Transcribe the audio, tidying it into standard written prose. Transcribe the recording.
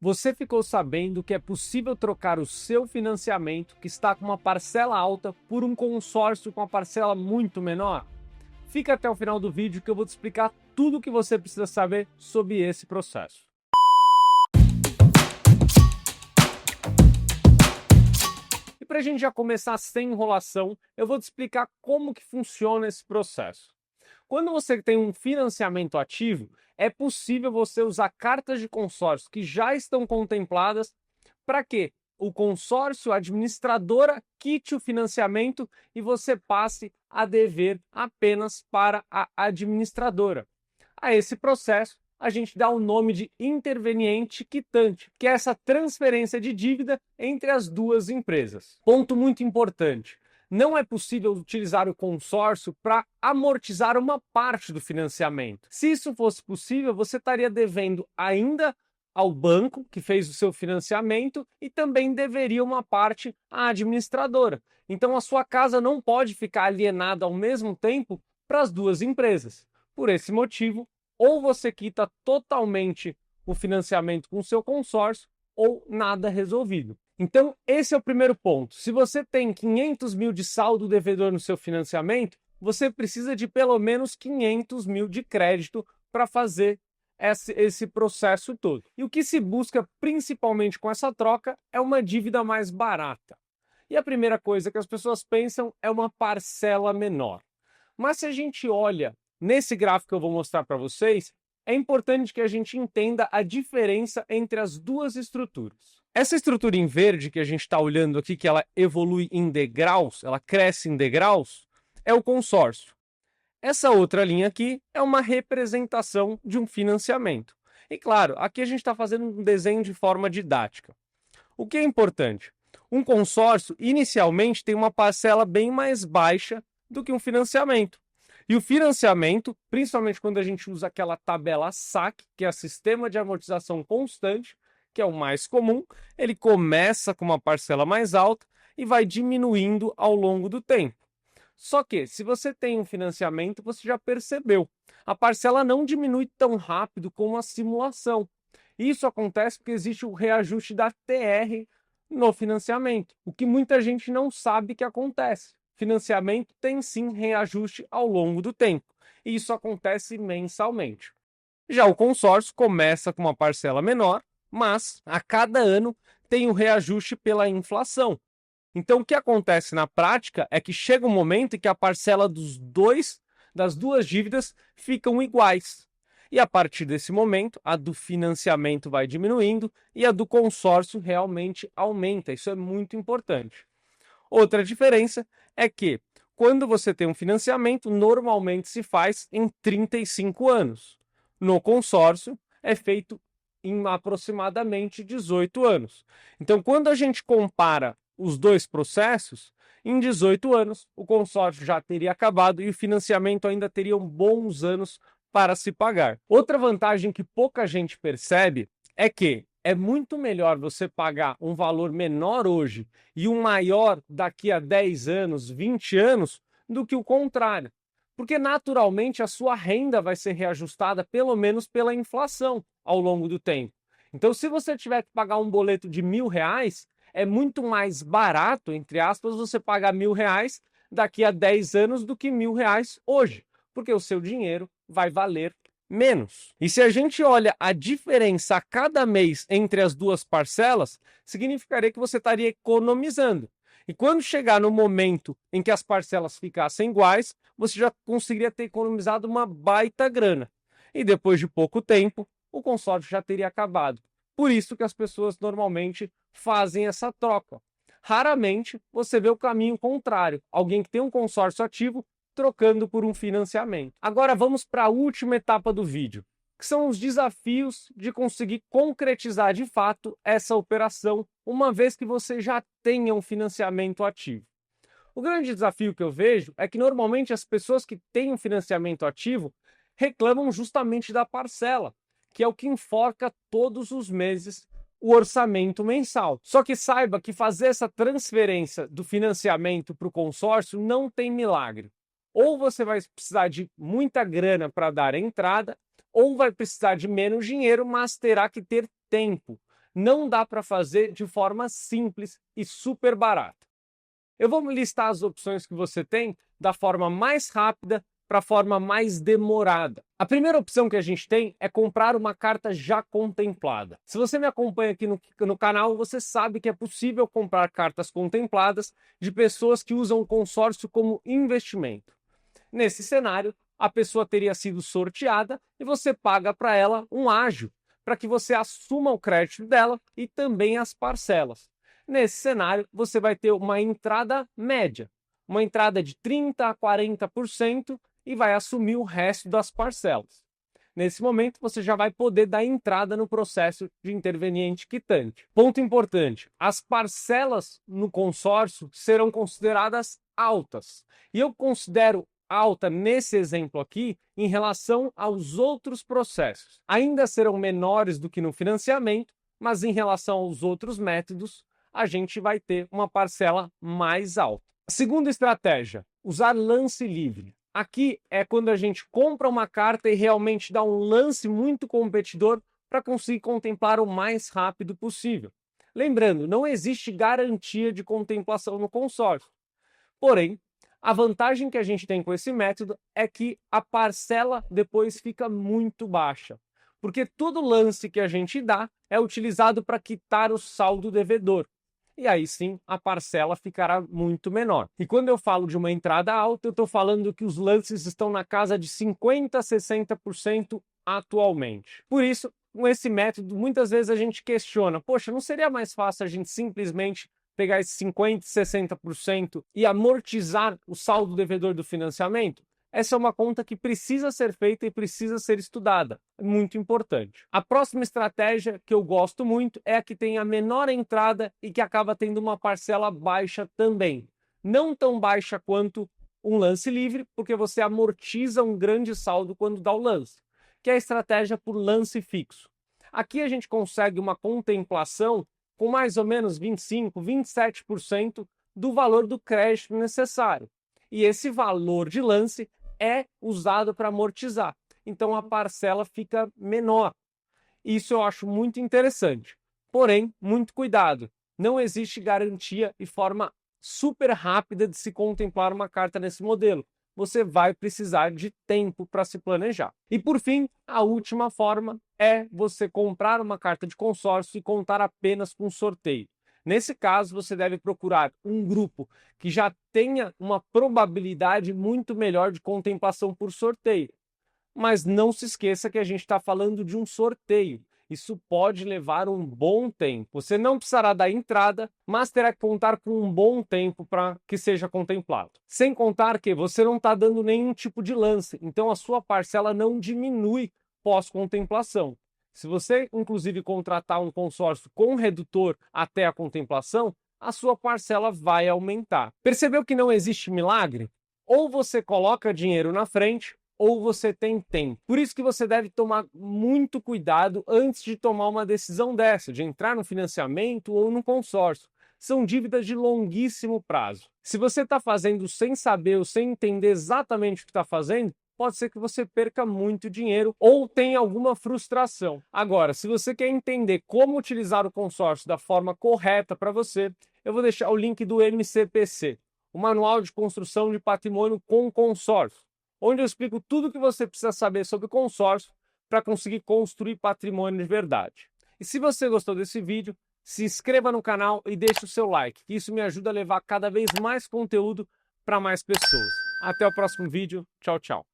Você ficou sabendo que é possível trocar o seu financiamento, que está com uma parcela alta, por um consórcio com uma parcela muito menor? Fica até o final do vídeo que eu vou te explicar tudo o que você precisa saber sobre esse processo. E para a gente já começar sem enrolação, eu vou te explicar como que funciona esse processo. Quando você tem um financiamento ativo, é possível você usar cartas de consórcio que já estão contempladas para que o consórcio, a administradora, quite o financiamento e você passe a dever apenas para a administradora. A esse processo, a gente dá o nome de interveniente quitante, que é essa transferência de dívida entre as duas empresas. Ponto muito importante. Não é possível utilizar o consórcio para amortizar uma parte do financiamento. Se isso fosse possível, você estaria devendo ainda ao banco que fez o seu financiamento e também deveria uma parte à administradora. Então a sua casa não pode ficar alienada ao mesmo tempo para as duas empresas. Por esse motivo, ou você quita totalmente o financiamento com o seu consórcio ou nada resolvido. Então, esse é o primeiro ponto. Se você tem 500 mil de saldo devedor no seu financiamento, você precisa de pelo menos 500 mil de crédito para fazer esse processo todo. E o que se busca principalmente com essa troca é uma dívida mais barata. E a primeira coisa que as pessoas pensam é uma parcela menor. Mas se a gente olha nesse gráfico que eu vou mostrar para vocês, é importante que a gente entenda a diferença entre as duas estruturas. Essa estrutura em verde que a gente está olhando aqui, que ela evolui em degraus, ela cresce em degraus, é o consórcio. Essa outra linha aqui é uma representação de um financiamento. E claro, aqui a gente está fazendo um desenho de forma didática. O que é importante? Um consórcio, inicialmente, tem uma parcela bem mais baixa do que um financiamento. E o financiamento, principalmente quando a gente usa aquela tabela SAC, que é o Sistema de Amortização Constante, que é o mais comum, ele começa com uma parcela mais alta e vai diminuindo ao longo do tempo. Só que, se você tem um financiamento, você já percebeu, a parcela não diminui tão rápido como a simulação. Isso acontece porque existe o reajuste da TR no financiamento, o que muita gente não sabe que acontece. Financiamento tem sim reajuste ao longo do tempo, e isso acontece mensalmente. Já o consórcio começa com uma parcela menor, mas a cada ano tem um reajuste pela inflação. Então, o que acontece na prática é que chega um momento em que a parcela das duas dívidas ficam iguais. E a partir desse momento, a do financiamento vai diminuindo e a do consórcio realmente aumenta. Isso é muito importante. Outra diferença é que, quando você tem um financiamento, normalmente se faz em 35 anos. No consórcio, é feito em aproximadamente 18 anos. Então, quando a gente compara os dois processos, em 18 anos, o consórcio já teria acabado e o financiamento ainda teria bons anos para se pagar. Outra vantagem que pouca gente percebe é que é muito melhor você pagar um valor menor hoje e um maior daqui a 10 anos, 20 anos, do que o contrário. Porque naturalmente a sua renda vai ser reajustada pelo menos pela inflação ao longo do tempo. Então, se você tiver que pagar um boleto de R$ 1.000, é muito mais barato, entre aspas, você pagar R$ 1.000 daqui a 10 anos do que R$ 1.000 hoje, porque o seu dinheiro vai valer menos. E se a gente olha a diferença a cada mês entre as duas parcelas, significaria que você estaria economizando. E quando chegar no momento em que as parcelas ficassem iguais, você já conseguiria ter economizado uma baita grana. E depois de pouco tempo, o consórcio já teria acabado. Por isso que as pessoas normalmente fazem essa troca. Raramente você vê o caminho contrário, alguém que tem um consórcio ativo trocando por um financiamento. Agora vamos para a última etapa do vídeo, que são os desafios de conseguir concretizar de fato essa operação, uma vez que você já tenha um financiamento ativo. O grande desafio que eu vejo é que normalmente as pessoas que têm um financiamento ativo reclamam justamente da parcela, que é o que enforca todos os meses o orçamento mensal. Só que saiba que fazer essa transferência do financiamento para o consórcio não tem milagre. Ou você vai precisar de muita grana para dar entrada, ou vai precisar de menos dinheiro, mas terá que ter tempo. não dá para fazer de forma simples e super barata. Eu vou listar as opções que você tem da forma mais rápida para a forma mais demorada. A primeira opção que a gente tem é comprar uma carta já contemplada. Se você me acompanha aqui no canal, você sabe que é possível comprar cartas contempladas de pessoas que usam o consórcio como investimento. Nesse cenário, a pessoa teria sido sorteada e você paga para ela um ágio para que você assuma o crédito dela e também as parcelas. Nesse cenário, você vai ter uma entrada média, uma entrada de 30% a 40% e vai assumir o resto das parcelas. Nesse momento, você já vai poder dar entrada no processo de interveniente quitante. Ponto importante: as parcelas no consórcio serão consideradas altas. E eu considero alta nesse exemplo aqui em relação aos outros processos. Ainda serão menores do que no financiamento, mas em relação aos outros métodos, a gente vai ter uma parcela mais alta. Segunda estratégia: usar lance livre. Aqui é quando a gente compra uma carta e realmente dá um lance muito competidor para conseguir contemplar o mais rápido possível. Lembrando, não existe garantia de contemplação no consórcio. Porém, a vantagem que a gente tem com esse método é que a parcela depois fica muito baixa, porque todo lance que a gente dá é utilizado para quitar o saldo devedor. E aí sim a parcela ficará muito menor. E quando eu falo de uma entrada alta, eu estou falando que os lances estão na casa de 50% a 60% atualmente. Por isso, com esse método, muitas vezes a gente questiona: poxa, não seria mais fácil a gente simplesmente pegar esses 50%, 60% e amortizar o saldo devedor do financiamento? Essa é uma conta que precisa ser feita e precisa ser estudada. É muito importante. A próxima estratégia que eu gosto muito é a que tem a menor entrada e que acaba tendo uma parcela baixa também. Não tão baixa quanto um lance livre, porque você amortiza um grande saldo quando dá o lance, que é a estratégia por lance fixo. Aqui a gente consegue uma contemplação com mais ou menos 25%, 27% do valor do crédito necessário. E esse valor de lance é usado para amortizar. Então a parcela fica menor. Isso eu acho muito interessante. Porém, muito cuidado. Não existe garantia e forma super rápida de se contemplar uma carta nesse modelo. Você vai precisar de tempo para se planejar. E por fim, a última forma é você comprar uma carta de consórcio e contar apenas com sorteio. Nesse caso, você deve procurar um grupo que já tenha uma probabilidade muito melhor de contemplação por sorteio. Mas não se esqueça que a gente está falando de um sorteio. Isso pode levar um bom tempo. Você não precisará dar entrada, mas terá que contar com um bom tempo para que seja contemplado. Sem contar que você não está dando nenhum tipo de lance, então a sua parcela não diminui pós-contemplação. Se você, inclusive, contratar um consórcio com redutor até a contemplação, a sua parcela vai aumentar. Percebeu que não existe milagre? Ou você coloca dinheiro na frente, ou você tem tempo. Por isso que você deve tomar muito cuidado antes de tomar uma decisão dessa, de entrar no financiamento ou no consórcio. São dívidas de longuíssimo prazo. Se você está fazendo sem saber ou sem entender exatamente o que está fazendo, pode ser que você perca muito dinheiro ou tenha alguma frustração. Agora, se você quer entender como utilizar o consórcio da forma correta para você, eu vou deixar o link do MCPC, o Manual de Construção de Patrimônio com Consórcio, onde eu explico tudo o que você precisa saber sobre consórcio para conseguir construir patrimônio de verdade. E se você gostou desse vídeo, se inscreva no canal e deixe o seu like, que isso me ajuda a levar cada vez mais conteúdo para mais pessoas. Até o próximo vídeo. Tchau, tchau.